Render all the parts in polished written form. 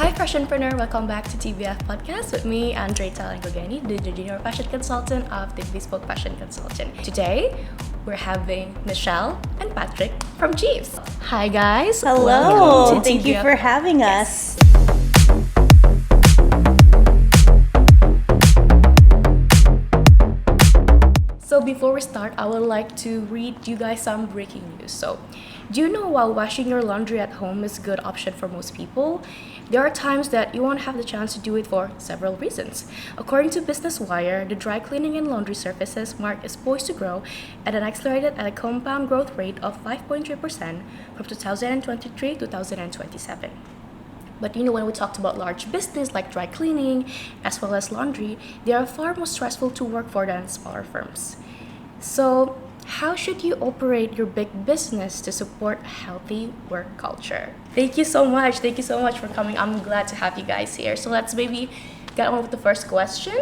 Hi, fashionpreneur. Welcome back to TBF podcast with me, Andre Talangogeni, the junior fashion consultant of the Bespoke Fashion Consultant. Today, we're having Michelle and Patrick from Jeeves. Hi, guys. Hello. Welcome to Thank you TBF. for having us. So before we start, I would like to read you guys some breaking news. So, do you know while washing your laundry at home is a good option for most people, there are times that you won't have the chance to do it for several reasons. According to Business Wire, the dry cleaning and laundry services market is poised to grow at a compound growth rate of 5.3% from 2023 to 2027. But when we talked about large business like dry cleaning as well as laundry, they are far more stressful to work for than smaller firms. So, how should you operate your big business to support a healthy work culture? Thank you so much. Thank you so much for coming. I'm glad to have you guys here. So, let's maybe get on with the first question.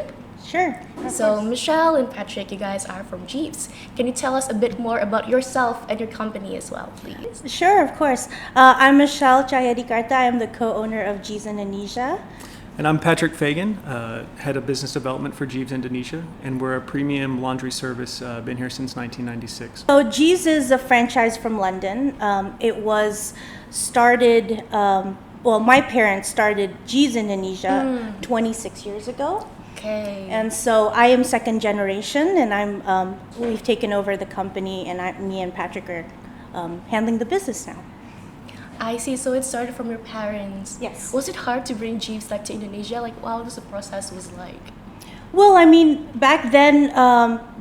Sure. So, Michelle and Patrick, you guys are from Jeeves. Can you tell us a bit more about yourself and your company as well, please? Sure, of course. I'm Michelle Chayadikarta. I'm the co-owner of Jeeves Indonesia. And I'm Patrick Fagan, head of business development for Jeeves Indonesia, and we're a premium laundry service, been here since 1996. So Jeeves is a franchise from London. It was started, my parents started Jeeves Indonesia 26 years ago. Okay. And so I am second generation, and we've taken over the company, and me and Patrick are handling the business now. I see. So it started from your parents. Yes. Was it hard to bring Jeeves to Indonesia? What was the process was like? Well, back then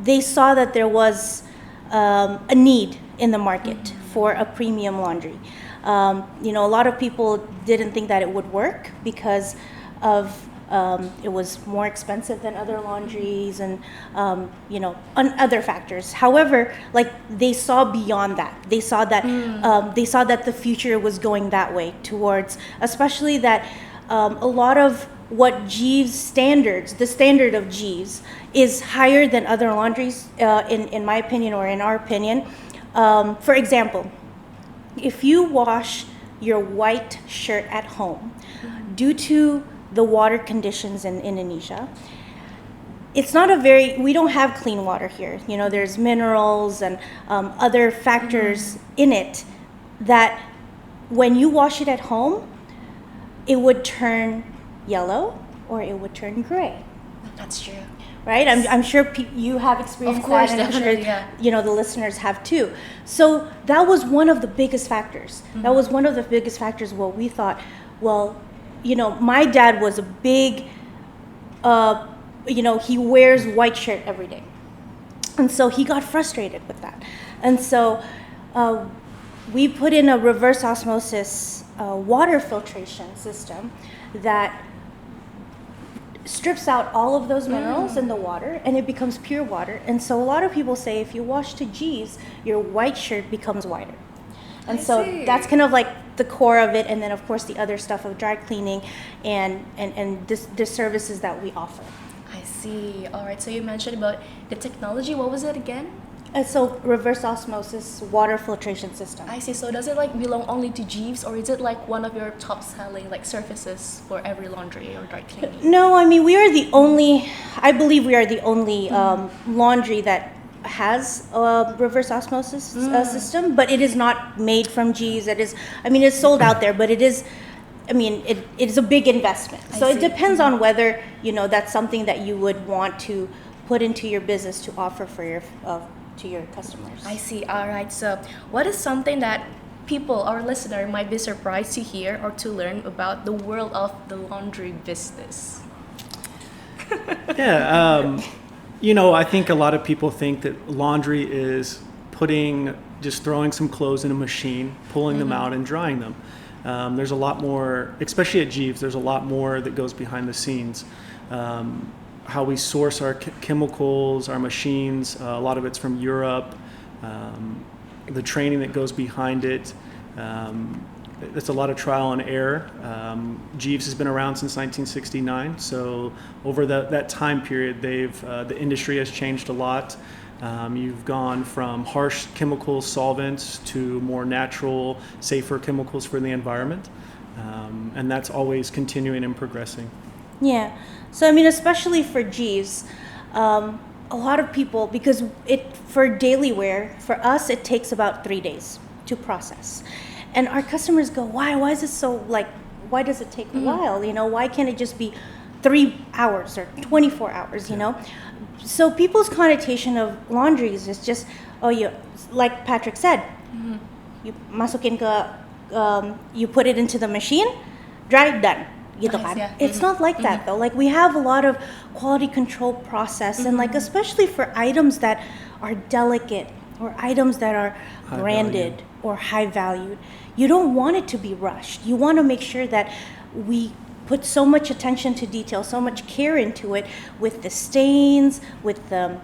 they saw that there was a need in the market for a premium laundry. A lot of people didn't think that it would work because of it was more expensive than other laundries and on other factors. However, they saw beyond that. They saw that the future was going that way towards, especially that a lot of what Jeeves standards, the standard of Jeeves, is higher than other laundries, in my opinion or in our opinion. For example, if you wash your white shirt at home, due to the water conditions in Indonesia, we don't have clean water here. There's minerals and other factors in it that when you wash it at home, it would turn yellow or it would turn gray. That's true. Right? I'm sure you have experienced Of course, that, and definitely, I'm sure the listeners have too. So that was one of the biggest factors. That was one of the biggest factors where we thought, my dad was a big, he wears white shirt every day. And so he got frustrated with that. And so we put in a reverse osmosis water filtration system that strips out all of those minerals in the water and it becomes pure water. And so a lot of people say if you wash to Jeeves, your white shirt becomes whiter. And so that's kind of the core of it, and then of course the other stuff of dry cleaning and the services that we offer. I see. All right. So you mentioned about the technology. What was it again? So reverse osmosis water filtration system. I see. So does it belong only to Jeeves, or is it one of your top selling services for every laundry or dry cleaning? No, I believe we are the only laundry that has a reverse osmosis system, but it is not made from Jeeves. It's sold out there, but it is a big investment. So it depends on whether, that's something that you would want to put into your business to offer for to your customers. I see. All right. So what is something that people, our listener, might be surprised to hear or to learn about the world of the laundry business? Yeah. I think a lot of people think that laundry is just throwing some clothes in a machine, pulling them out and drying them. There's a lot more, especially at Jeeves, there's a lot more that goes behind the scenes. How we source our chemicals, our machines, a lot of it's from Europe, the training that goes behind it. It's a lot of trial and error. Jeeves has been around since 1969, so over that time period, the industry has changed a lot. You've gone from harsh chemical solvents to more natural, safer chemicals for the environment. And that's always continuing and progressing. Yeah. So I mean, especially for Jeeves, a lot of people, because for daily wear, for us it takes about 3 days to process, and our customers go, why is it so, like, why does it take a while? You know, why can't it just be 3 hours or 24 hours? You know, so people's connotation of laundries is just, oh, you, like Patrick said, you masukin ke, you put it into the machine, dry, done. Gitu kan. Yeah. It's not like that though. Like, we have a lot of quality control process, and like, especially for items that are delicate or items that are High branded value. or high valued, you don't want it to be rushed. You want to make sure that we put so much attention to detail, so much care into it, with the stains, with the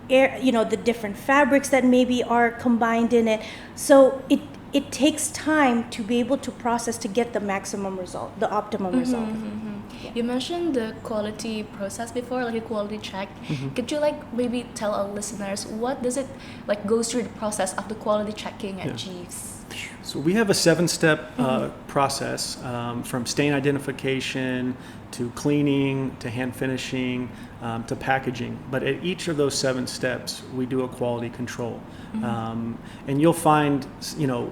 air, you know, the different fabrics that maybe are combined in it. So it takes time to be able to process to get the maximum result, the optimum result. You mentioned the quality process before, like a quality check. Could you like maybe tell our listeners what does it like goes through the process of the quality checking at Jeeves? So we have a 7-step process, from stain identification to cleaning to hand finishing to packaging. But at each of those 7 steps, we do a quality control. And you'll find, you know,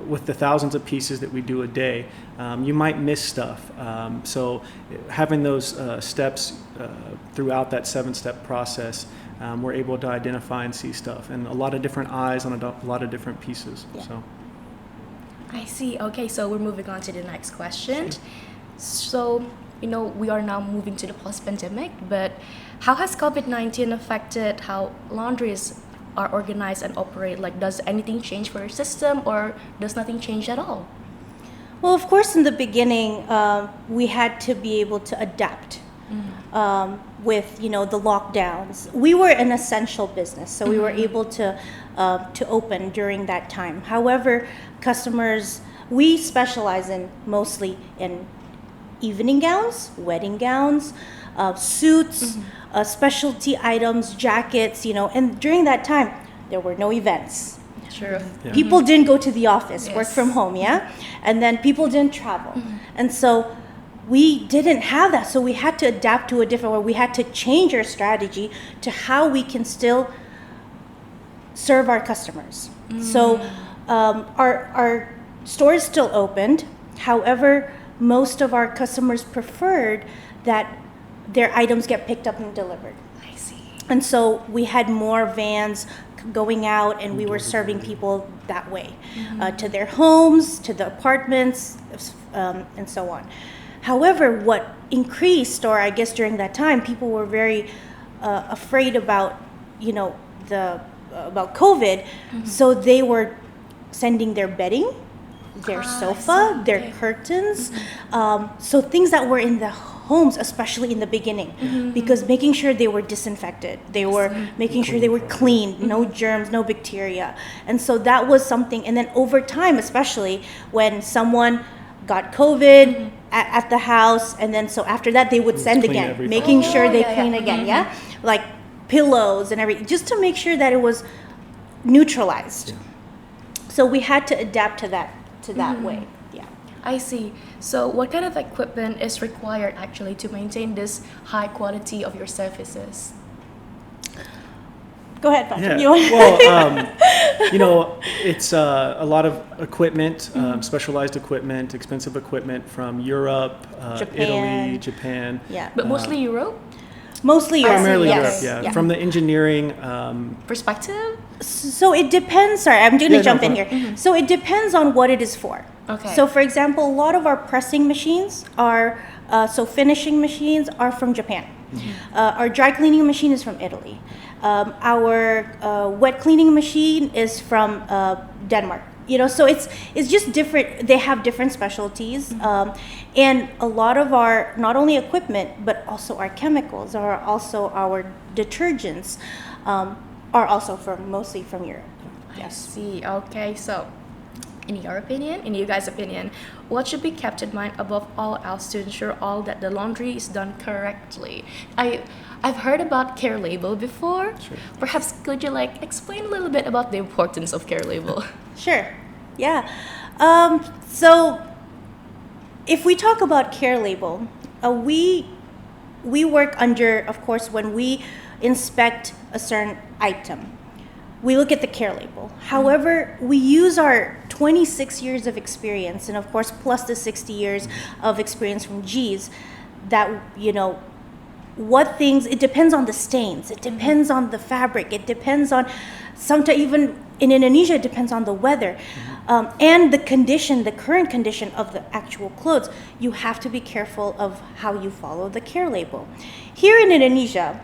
with the thousands of pieces that we do a day, you might miss stuff. So having those steps throughout that 7-step process, we're able to identify and see stuff, and a lot of different eyes on a lot of different pieces. Yeah. So. I see. Okay, so we're moving on to the next question. So, you know, we are now moving to the post-pandemic, but how has COVID-19 affected how laundries are organized and operate? Like, does anything change for your system, or does nothing change at all? Well, of course, in the beginning, we had to be able to adapt with, you know, the lockdowns. We were an essential business, so we were able to open during that time. However, customers, we specialize in mostly in evening gowns, wedding gowns, suits, specialty items, jackets, you know, and during that time, there were no events. True. Yeah. People didn't go to the office, work Yes. from home, yeah? And then people didn't travel. And so we didn't have that. So we had to adapt to a different way. We had to change our strategy to how we can still serve our customers. So our store is still opened. However, most of our customers preferred that their items get picked up and delivered. I see. And so we had more vans going out, and we were serving people that way, to their homes, to the apartments, and so on. However, what increased, or I guess during that time, people were very afraid about, you know, about COVID, so they were sending their bedding, their sofa, their curtains, so things that were in the homes, especially in the beginning, because making sure they were disinfected, they were making sure they were clean, no germs, no bacteria. And so that was something. And then over time, especially when someone got COVID at the house, and then so after that they would send clean again, everything. making sure they yeah, clean yeah. again, yeah? Like pillows and everything, just to make sure that it was neutralized. So we had to adapt to that way. Yeah. I see. So what kind of equipment is required actually to maintain this high quality of your services? Go ahead, Patrick. Yeah. You want- Well, you know, it's a lot of equipment, specialized equipment, expensive equipment from Europe, Japan. Italy, Japan. Yeah. But mostly Europe Mostly Europe. Primarily yes. Europe, yeah. From the engineering, perspective? So it depends. Sorry, I'm going to Yeah, no jump in problem. here. So it depends on what it is for. Okay. So for example, a lot of our pressing machines are, so finishing machines are from Japan. Our dry cleaning machine is from Italy. Our wet cleaning machine is from Denmark. You know, so it's just different. They have different specialties, and a lot of our, not only equipment but also our chemicals, or also our detergents, are also mostly from Europe. I see. Okay, so in your opinion, in you guys' opinion, what should be kept in mind above all else to ensure all that the laundry is done correctly? I've heard about care label before. Sure. Perhaps could you like explain a little bit about the importance of care label? Sure. Yeah. So if we talk about care label, we work under, of course, when we inspect a certain item, we look at the care label. However, we use our 26 years of experience, and of course, plus the 60 years of experience from Jeeves, that, what things, it depends on the stains, it depends on the fabric, it depends on, sometimes even in Indonesia, it depends on the weather, and the condition, the current condition of the actual clothes. You have to be careful of how you follow the care label. Here in Indonesia,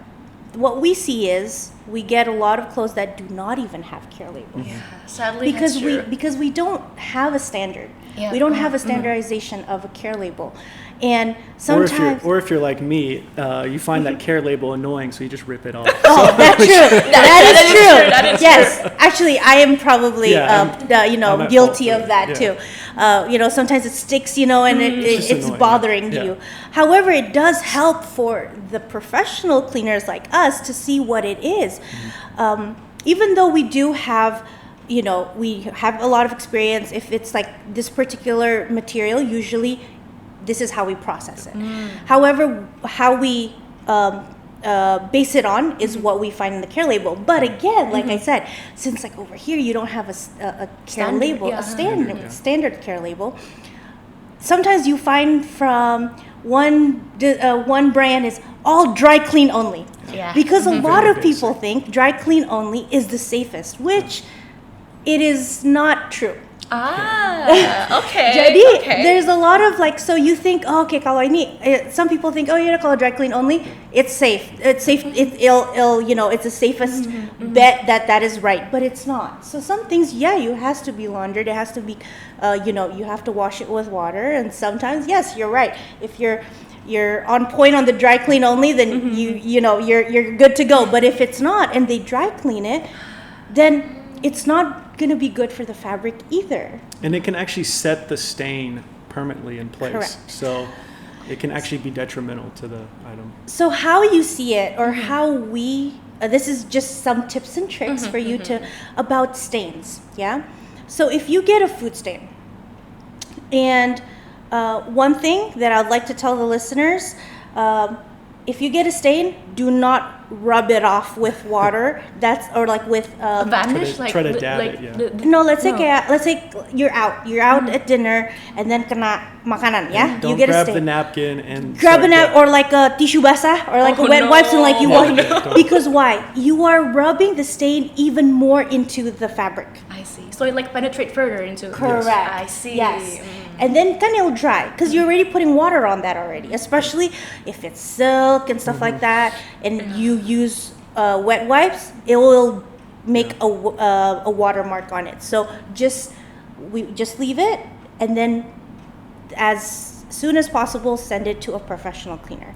what we see is we get a lot of clothes that do not even have care labels. Yeah, sadly, Because that's we true. because we don't have a standard. Yeah. We don't have a standardization of a care label. And Or sometimes if you're like me, you find that care label annoying, so you just rip it off. oh, that's true. That is true. That is Yes, actually, I am probably Yeah, I'm at guilty fault of for that it, too. Sometimes it sticks, and just it's annoying, bothering yeah. you. However, it does help for the professional cleaners like us to see what it is. Even though we do have, we have a lot of experience. If it's like this particular material, usually this is how we process it. However, how we base it on is what we find in the care label. But again, like I said, since like over here you don't have a care Standard, label, yeah. a standard care label, sometimes you find from one brand is all dry clean only. Yeah. Because a lot Very of people think dry clean only is the safest, which it is not true. Okay. Jadi okay. there's a lot of like, so you think, oh, okay, kalau ini, some people think, oh, kalau dry clean only, it's safe. It's safe. It's the safest bet that is right, but it's not. So some things, it has to be laundered. It has to be, you have to wash it with water, and sometimes, yes, you're right. If you're on point on the dry clean only, then you're good to go. But if it's not, and they dry clean it, then it's not going to be good for the fabric either. And it can actually set the stain permanently in place. Correct. So it can actually be detrimental to the item. So how you see it, or how we, this is just some tips and tricks for you about stains, yeah? So if you get a food stain, and one thing that I'd like to tell the listeners, if you get a stain, do not rub it off with water. Or like with Vanish, Try to dab it, yeah. no, let's say you're out at dinner and then kena makanan, yeah? Don't you get grab a stain. the napkin and Grab start an or like a tissue basah or like a wet wipes and like you No. wash. No. Because why? You are rubbing the stain even more into the fabric. I see. So it like penetrate further into. Correct. I see. Yes. And then kan it'll dry because you're already putting water on that already, especially if it's silk and stuff like that, and you use wet wipes, it will make a watermark on it. So we just leave it, and then as soon as possible, send it to a professional cleaner,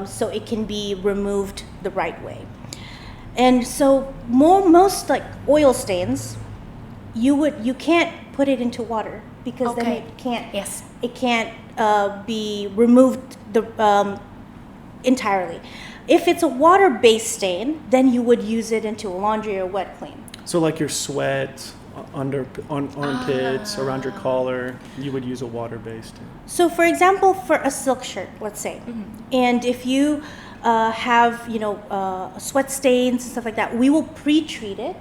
so it can be removed the right way. And so most like oil stains, you can't put it into water because then Okay. it can't Yes. be removed entirely. If it's a water-based stain, then you would use it into a laundry or wet clean. So like your sweat, armpits, around your collar, you would use a water-based. So for example, for a silk shirt, let's say, and if you have sweat stains and stuff like that, we will pre-treat it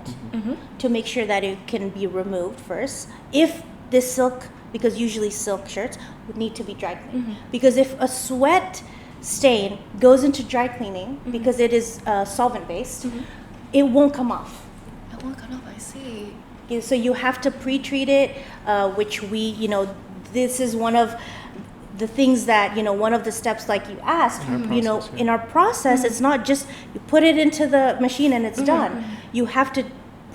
to make sure that it can be removed first. If this silk, because usually silk shirts would need to be dry cleaned, because if a sweat stain goes into dry cleaning, because it is solvent based, it won't come off. It won't come off. I see. Okay, so you have to pre-treat it, which this is one of the things that, one of the steps like you asked, in our process, it's not just you put it into the machine and it's done. You have to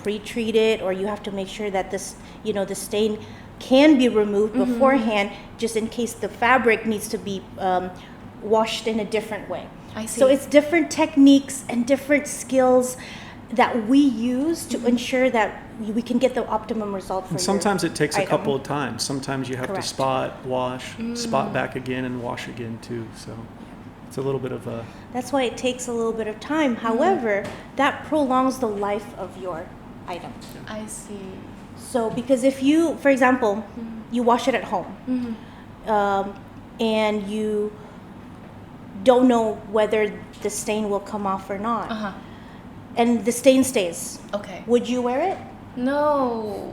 pre-treat it, or you have to make sure that this, the stain can be removed beforehand, just in case the fabric needs to be washed in a different way. I see. So it's different techniques and different skills that we use to ensure that we can get the optimum result for And sometimes it takes a item. couple of times. Sometimes you have Correct. to spot, wash, spot back again, and wash again too. So it's a little bit of a... That's why it takes a little bit of time. However, that prolongs the life of your item. I see. So because if you, for example, you wash it at home, and you don't know whether the stain will come off or not, Uh-huh. and the stain stays, Okay. would you wear it? No,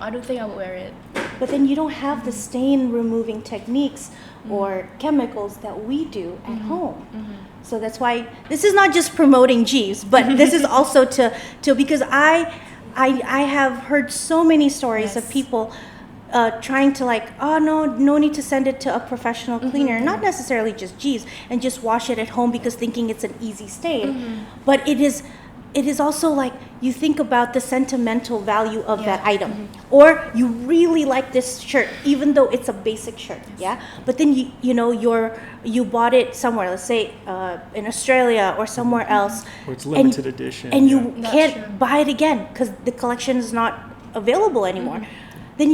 I don't think I would wear it. But then you don't have the stain removing techniques or chemicals that we do at home. So that's why this is not just promoting Jeeves, but this is also to because I have heard so many stories of Yes. people trying to like, oh no need to send it to a professional cleaner, not necessarily just Jeeves, and just wash it at home because thinking it's an easy stain. But it is also like you think about the sentimental value of that item, or you really like this shirt even though it's a basic shirt, but then you bought it somewhere, let's say in Australia or somewhere else, Or it's limited edition. and you That's can't true. buy it again because the collection is not available anymore. Then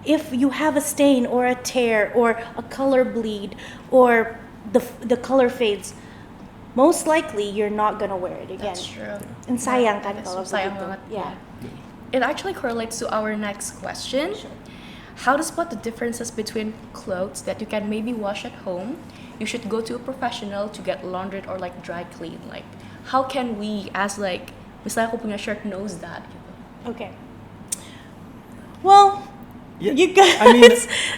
if you have a stain or a tear or a color bleed or the color fades, most likely you're not gonna wear it again. That's true. And sayang kan That's kalau sayang begitu. banget. Yeah. It actually correlates to our next question. How to spot the differences between clothes that you can maybe wash at home, you should go to a professional to get laundered or like dry clean. Like, how can we as like, misalnya aku punya shirt knows that gitu. Okay. Well, Yeah, you guys. I mean,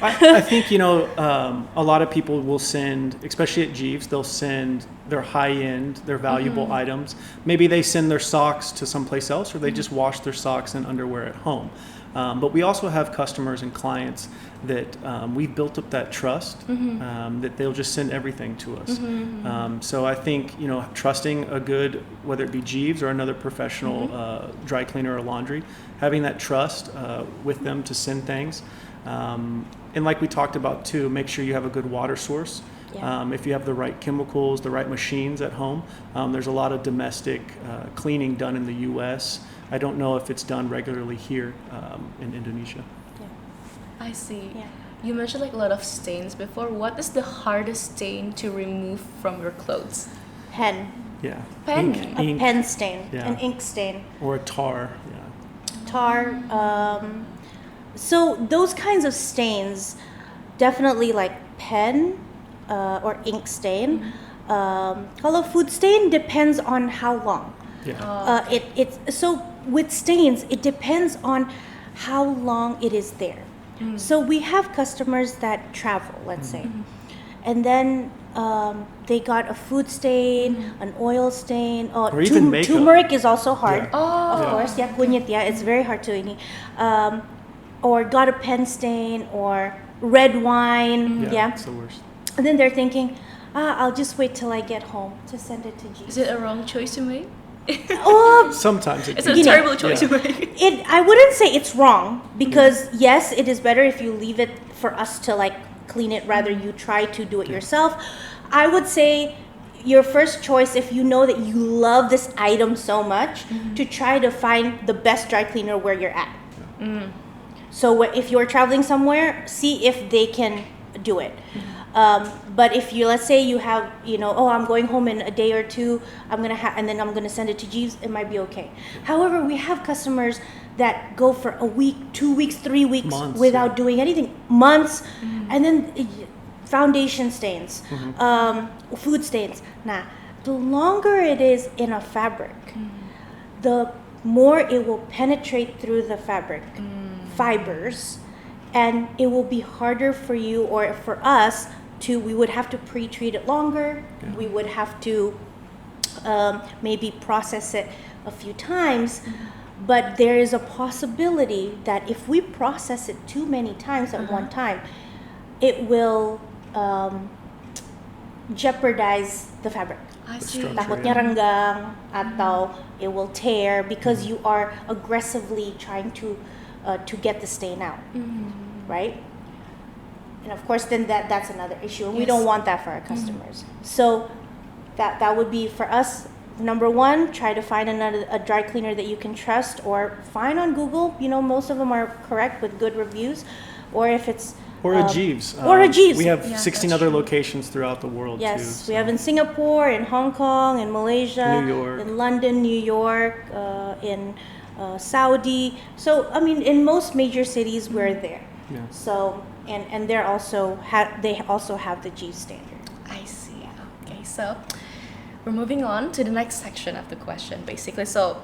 I think, a lot of people will send, especially at Jeeves, they'll send their high-end, their valuable items. Maybe they send their socks to someplace else, or they just wash their socks and underwear at home. But we also have customers and clients that we've built up that trust, that they'll just send everything to us. So I think, trusting a good, whether it be Jeeves or another professional dry cleaner or laundry, having that trust with them to send things. And like we talked about too, make sure you have a good water source. Yeah. If you have the right chemicals, the right machines at home, there's a lot of domestic cleaning done in the U.S. I don't know if it's done regularly here in Indonesia. I see. Yeah. You mentioned like a lot of stains before. What is the hardest stain to remove from your clothes? Pen. Yeah. Pen. A pen stain. Yeah. An ink stain. Or a tar. Yeah. Tar. So those kinds of stains, definitely like pen or ink stain. Kalau food stain depends on how long. Yeah. It's so with stains, it depends on how long it is there. So we have customers that travel, let's say, and then they got a food stain, an oil stain, Or even makeup. turmeric is also hard. Yeah. Of course, yeah, kunyit, yeah, it's very hard to ini. Or got a pen stain or red wine, yeah. It's the worst. And then they're thinking, I'll just wait till I get home to send it to Is Jeeves. it a wrong choice to make? Oh, Sometimes it It's can a be. Gini. terrible choice Yeah. to make. I wouldn't say it's wrong because yes, it is better if you leave it for us to like clean it rather you try to do it yourself. I would say your first choice, if you know that you love this item so much, to try to find the best dry cleaner where you're at. So if you're traveling somewhere, see if they can do it. But if you, let's say you have, I'm going home in a day or two, and then I'm gonna send it to Jeeves, it might be okay. However, we have customers that go for a week, 2 weeks, 3 weeks Months, without yeah. doing anything, months, and then foundation stains, food stains. Nah, the longer it is in a fabric, the more it will penetrate through the fabric fibers, and it will be harder for you or for us we would have to pre-treat it longer. Yeah. We would have to maybe process it a few times. But there is a possibility that if we process it too many times at one time, it will jeopardize the fabric. I The see. structure. Takutnya renggang atau it will tear because you are aggressively trying to get the stain out, right? And of course, then that's another issue, and we don't Yes. want that for our customers. So that would be for us. Number one, try to find a dry cleaner that you can trust, or find on Google. Most of them are correct with good reviews, or if it's Or a Jeeves. or a Jeeves. We have Yeah, 16 that's other true. locations throughout the world Yes, too. we have in Singapore, in Hong Kong, in Malaysia, New York. in London, New York, in Saudi. So I mean, in most major cities, we're there. Yeah. So and they also have the Jeeves standard. I see. Okay, so we're moving on to the next section of the question, basically. So,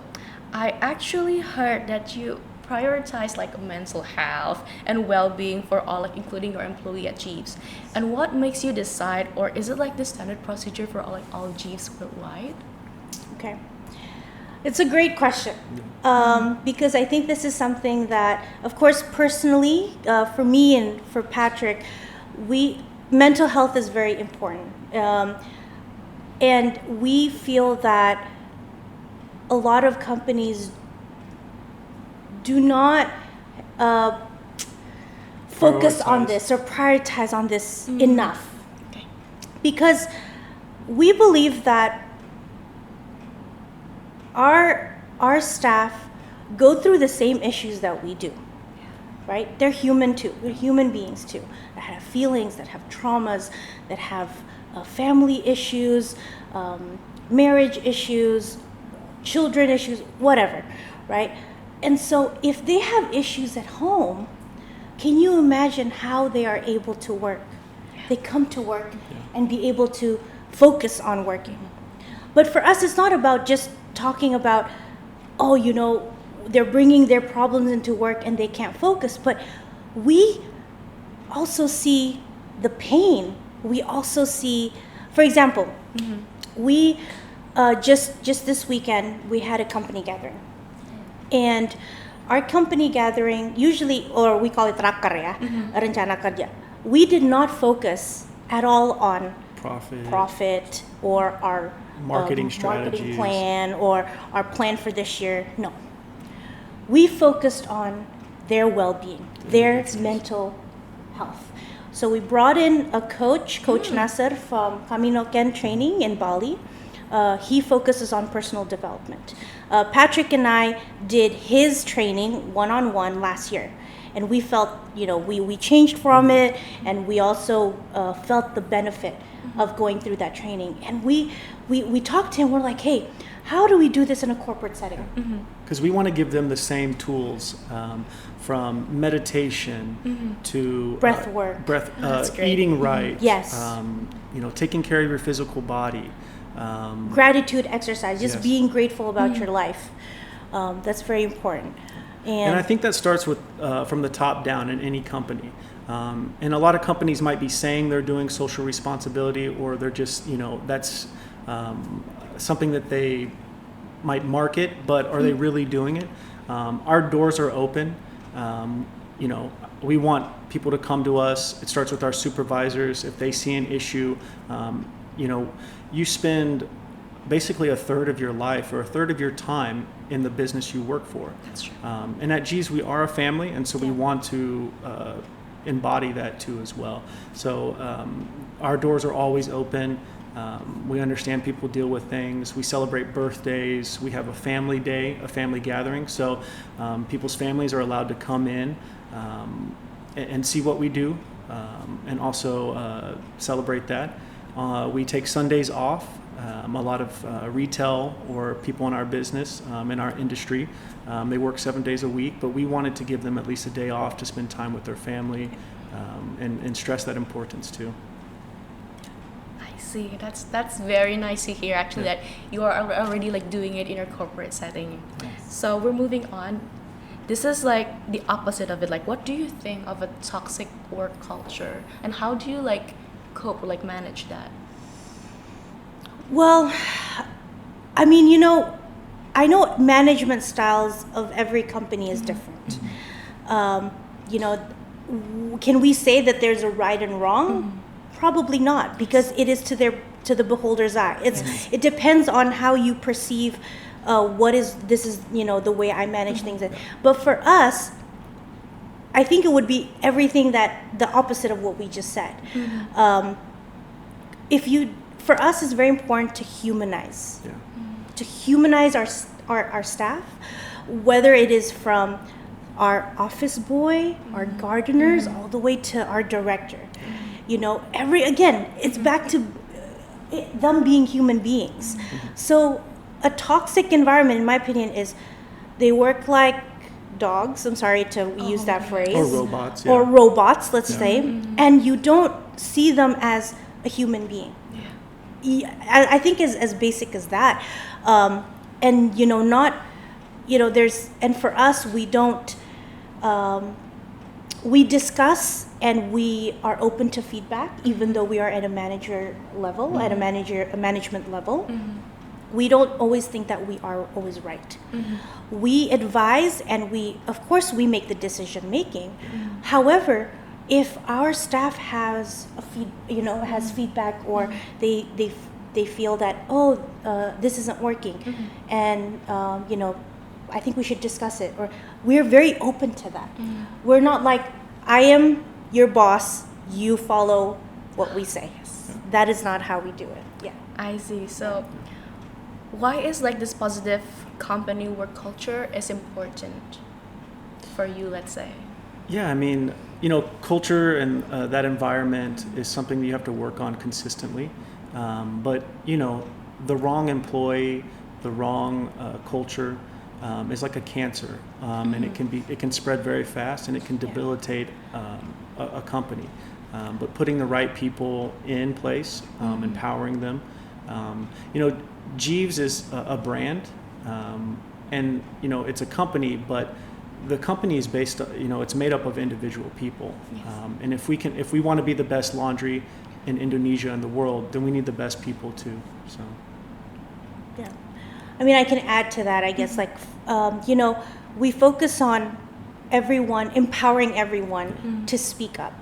I actually heard that you prioritize like mental health and well-being for all, like including your employee at Jeeves. And what makes you decide, or is it like the standard procedure for all Jeeves worldwide? Okay. It's a great question because I think this is something that, of course, personally, for me and for Patrick, mental health is very important. And we feel that a lot of companies do not focus on Prioritize. this or prioritize on this enough. Okay. Because we believe that our staff go through the same issues that we do, right? They're human too. They're human beings too, that have feelings, that have traumas, that have family issues, marriage issues, children issues, whatever, right? And so if they have issues at home, can you imagine how they are able to work? They come to work and be able to focus on working. But for us, it's not about just talking about, oh, they're bringing their problems into work and they can't focus. But we also see the pain. We also see, for example, we just this weekend, we had a company gathering. And our company gathering, usually, or we call it rakarya, rencana kerja, we did not focus at all on profit or our Marketing marketing strategies. plan or our plan for this year. No. We focused on their well-being, their mental health. So we brought in a Coach Nasser from Camino Ken Training in Bali. He focuses on personal development. Patrick and I did his training one-on-one last year. And we felt, we changed from it, and we also felt the benefit of going through that training. And we talked to him, we're like, hey, how do we do this in a corporate setting? Because we want to give them the same tools, from meditation to Breath work. That's great. eating right, Yes. taking care of your physical body. Gratitude exercise, just Yes. being grateful about your life. That's very important. And I think that starts with from the top down in any company. And a lot of companies might be saying they're doing social responsibility, or they're just, that's something that they might market, but are they really doing it? Our doors are open. We want people to come to us. It starts with our supervisors. If they see an issue, you spend basically a third of your life or a third of your time in the business you work for. That's true. And at Jeeves, we are a family, and so we want to embody that too as well. So our doors are always open. We understand people deal with things. We celebrate birthdays. We have a family day, a family gathering. So people's families are allowed to come in and see what we do, and also celebrate that. We take Sundays off. A lot of retail or people in our business, in our industry, they work 7 days a week, but we wanted to give them at least a day off to spend time with their family, and stress that importance too. I see. That's very nice to hear, actually, that you are already like doing it in your corporate setting. So we're moving on. This is like the opposite of it. Like, what do you think of a toxic work culture, and how do you like cope or like manage that? Well, I mean, I know management styles of every company is different. Can we say that there's a right and wrong? Probably not, because it is to the beholder's eye. It depends on how you perceive the way I manage things. But for us, I think it would be everything the opposite of what we just said. For us, it's very important to humanize. Yeah. To humanize our staff, whether it is from our office boy, our gardeners, all the way to our director. It's back to them being human beings. So a toxic environment, in my opinion, is They work like dogs. I'm sorry to use that phrase. Or robots. Yeah. Or robots, let's Yeah. say. And you don't see them as a human being. I think as basic as that. And, and for us, we don't, we discuss and we are open to feedback, even though we are at a manager level, at a management level. We don't always think that we are always right. We advise and of course, we make the decision making. However, if our staff has has feedback, or they feel that this isn't working, and I think we should discuss it, or we're very open to that. We're not like, I am your boss, you follow what we say. That is not how we do it. Yeah. I see. So why is like this positive company work culture is important for you, let's say? Yeah, I mean, culture and that environment is something that you have to work on consistently. But the wrong employee, the wrong culture is like a cancer, and it can spread very fast, and it can debilitate a company. But putting the right people in place, empowering them. Jeeves is a brand, and it's a company, but the company is based, it's made up of individual people. And if we want to be the best laundry in Indonesia and the world, then we need the best people too. So. Yeah. I mean, I can add to that, I guess, we focus on everyone, empowering everyone to speak up,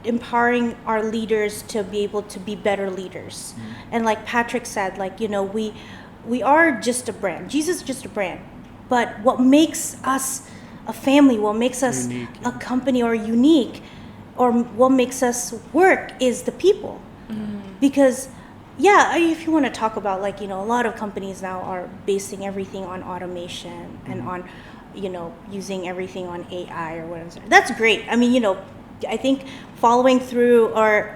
empowering our leaders to be able to be better leaders. And like Patrick said, we are just a brand. Jesus is just a brand. But what makes us a family, what makes us unique, a company or unique, or what makes us work is the people. Because if you want to talk about a lot of companies now are basing everything on automation and on, using everything on AI or whatever. That's great. I mean, I think following through or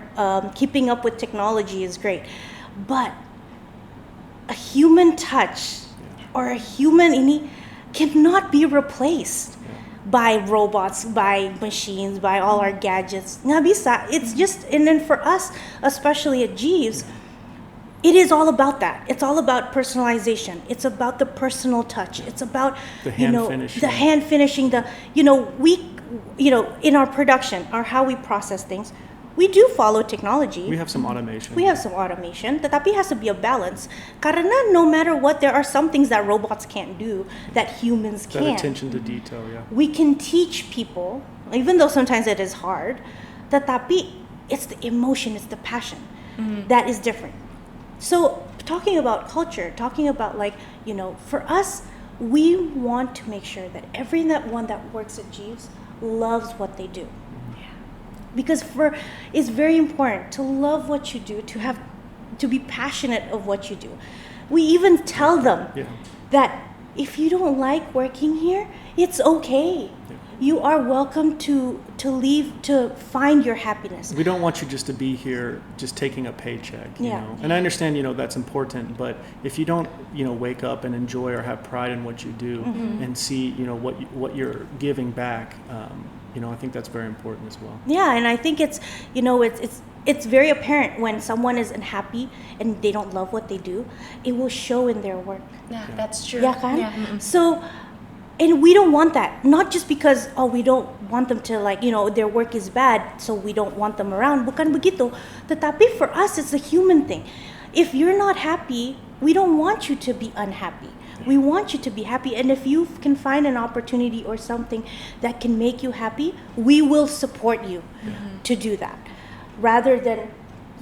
keeping up with technology is great. But a human touch or a human cannot be replaced by robots, by machines, by all our gadgets. Nggak bisa. It's just, and then for us, especially at Jeeves, it is all about that. It's all about personalization. It's about the personal touch. It's about the hand finishing. The hand finishing. In our production or how we process things, we do follow technology. We have some automation. Tetapi has to be a balance. Karena no matter what, there are some things that robots can't do that humans can. That attention to detail, yeah. We can teach people, even though sometimes it is hard, tetapi it's the emotion, it's the passion that is different. So talking about culture, talking about for us, we want to make sure that everyone that works at Jeeves loves what they do. Because it's very important to love what you do, to be passionate of what you do. We even tell them that if you don't like working here, it's okay. You are welcome to leave to find your happiness. We don't want you just to be here just taking a paycheck, you know. And I understand, that's important, but if you don't, wake up and enjoy or have pride in what you do and see, what you're giving back, I think that's very important as well. Yeah, and I think it's very apparent when someone is unhappy and they don't love what they do, it will show in their work. Yeah, that's true. Yeah, kan? Yeah. So, and we don't want that. Not just because we don't want them to their work is bad, so we don't want them around. Bukan begitu. Tetapi for us, it's a human thing. If you're not happy, we don't want you to be unhappy. We want you to be happy, and if you can find an opportunity or something that can make you happy, we will support you to do that. Rather than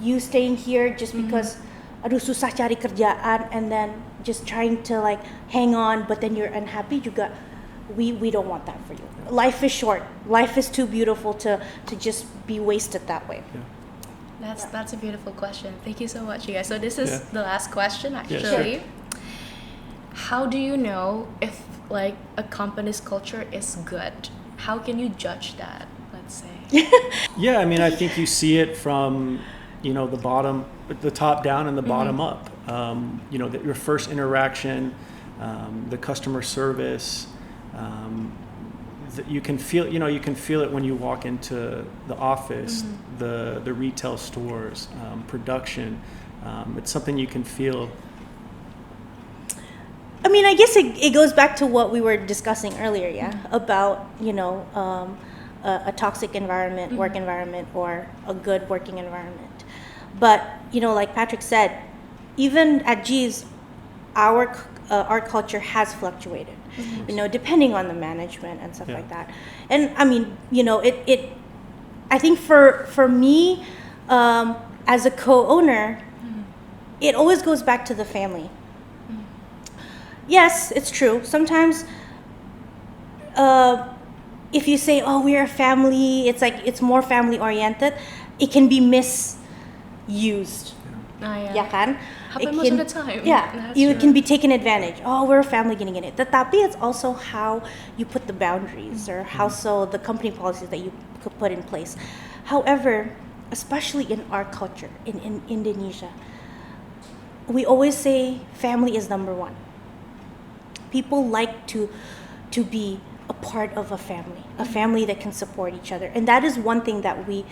you staying here just because aduh susah cari kerjaan and then just trying to hang on, but then you're unhappy juga. We don't want that for you. Life is short. Life is too beautiful to just be wasted that way. That's a beautiful question. Thank you so much, you guys. So this is the last question, actually. Yeah, sure. How do you know if a company's culture is good? How can you judge that, let's say? Yeah, I mean, I think you see it from, the top down and the bottom up. That your first interaction, the customer service. You can feel, you can feel it when you walk into the office, the retail stores, production. It's something you can feel. I mean, I guess it goes back to what we were discussing earlier, about, a toxic environment, work environment, or a good working environment. But, like Patrick said, even at Jeeves, our culture has fluctuated, depending on the management and stuff like that. And I mean, I think for me, as a co-owner, it always goes back to the family. Yes, it's true. Sometimes, if you say, "Oh, we're a family," it's more family oriented. It can be misused. Ya kan? Happen most of the time. Yeah, it can be taken advantage. Oh, we're a family, getting it. Tetapi it's also how you put the boundaries, or how the company policies that you could put in place. However, especially in our culture, in Indonesia, we always say family is number one. People like to be a part of a family that can support each other, and that is one thing that we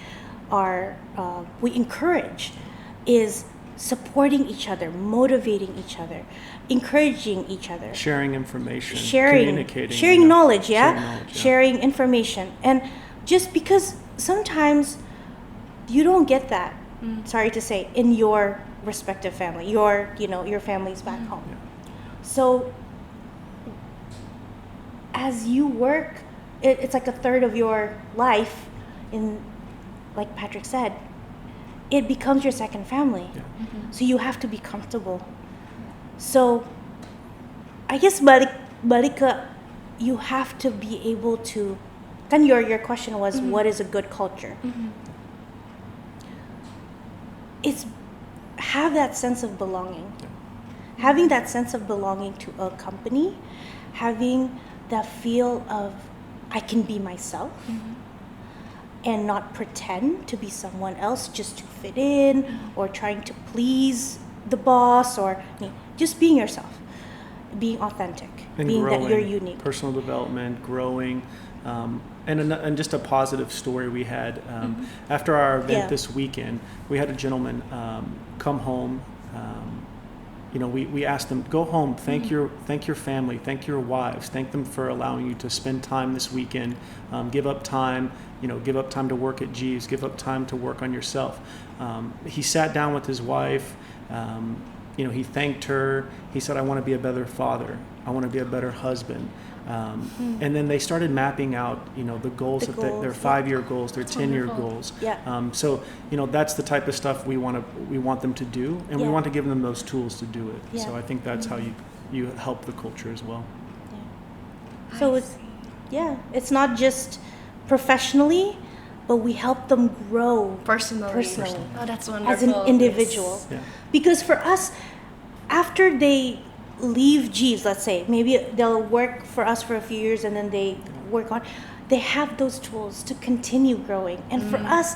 encourage, is supporting each other, motivating each other, encouraging each other, sharing information, communicating, sharing knowledge, sharing information. And just because sometimes you don't get that, sorry to say, in your respective family, your families back home. So as you work, it's like a third of your life, like Patrick said, it becomes your second family. So you have to be comfortable. So I guess balik ke, you have to be able to, then your question was, what is a good culture? It's have that sense of belonging. Having that sense of belonging to a company, having that feel of I can be myself, and not pretend to be someone else just to fit in, or trying to please the boss, or just being yourself, being authentic, and being growing, that you're unique. Personal development, growing, and just a positive story we had after our event this weekend. We had a gentleman come home. We asked them, go home, thank your family, thank your wives, thank them for allowing you to spend time this weekend, give up time to work at Jeeves, give up time to work on yourself. He sat down with his wife, he thanked her, he said, I want to be a better father, I want to be a better husband. And then they started mapping out, the goals, their 5-year goals, their 10-year goals. So, that's the type of stuff we want them to do, and we want to give them those tools to do it. So I think that's how you help the culture as well. So it's not just professionally, but we help them grow personally. Oh, that's wonderful. As an individual. Yes. Yeah. Because for us, after they leave Jeeves, let's say, maybe they'll work for us for a few years and then they have those tools to continue growing. And for us,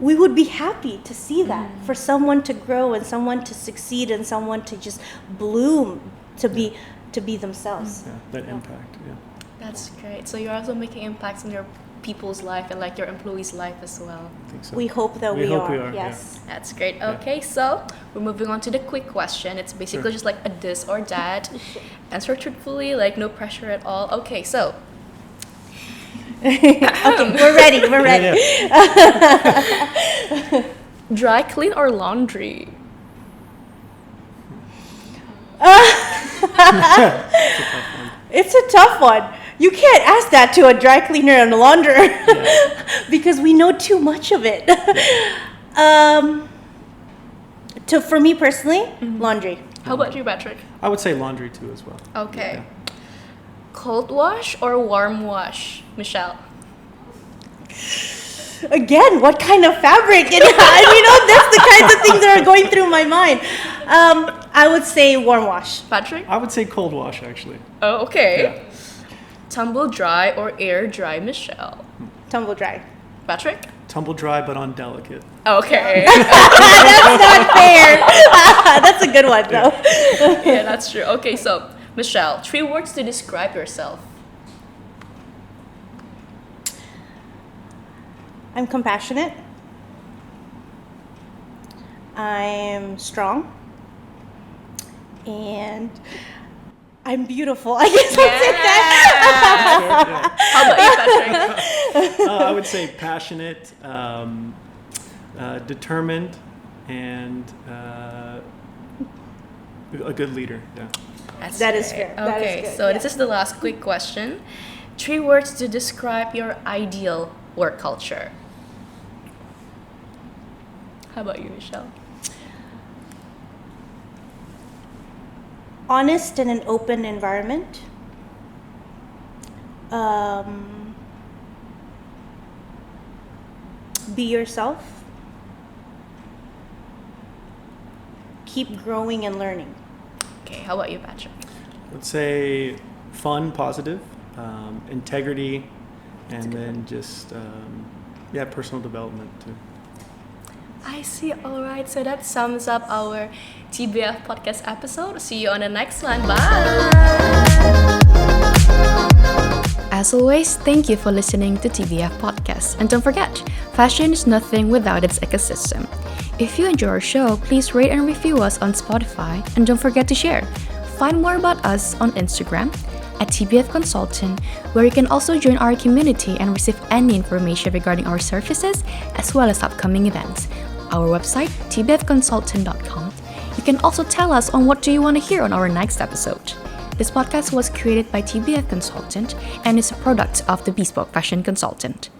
we would be happy to see that, for someone to grow and someone to succeed and someone to just bloom, to be themselves. That impact. That's great. So you're also making impacts in your people's life and like your employees' life as well. I think so. We hope that we are. Yes. That's great. Okay, so we're moving on to the quick question. It's basically just like a this or that. Answer truthfully, like no pressure at all. Okay, so. Okay, we're ready. Dry clean or laundry? It's a tough one. You can't ask that to a dry cleaner and a launderer because we know too much of it. For me personally, laundry. How about you, Patrick? I would say laundry too as well. Okay. Cold wash or warm wash, Michelle? Again, what kind of fabric? That's the kinds of things that are going through my mind. I would say warm wash. Patrick? I would say cold wash, actually. Oh, okay. Yeah. Tumble dry or air dry, Michelle? Tumble dry. Patrick? Tumble dry, but on delicate. Okay. That's not fair. That's a good one, though. Yeah, that's true. Okay, so Michelle, 3 words to describe yourself. I'm compassionate. I'm strong. And I'm beautiful. I guess I'll say that. How about you, Patrick? I would say passionate, determined, and a good leader. Yeah. That is fair. That is Okay, good, so yeah. this is the last quick question. 3 words to describe your ideal work culture. How about you, Michelle? Honest and an open environment. Be yourself. Keep growing and learning. Okay, how about you, Patrick? I would say fun, positive, integrity, and then just personal development too. I see. All right. So that sums up our TBF podcast episode. See you on the next one. Bye. As always, thank you for listening to TBF podcast. And don't forget, fashion is nothing without its ecosystem. If you enjoy our show, please rate and review us on Spotify. And don't forget to share. Find more about us on Instagram at TBF Consultant, where you can also join our community and receive any information regarding our services as well as upcoming events. Our website, tbfconsultant.com. You can also tell us on what do you want to hear on our next episode. This podcast was created by TBF Consultant and is a product of the Bespoke Fashion Consultant.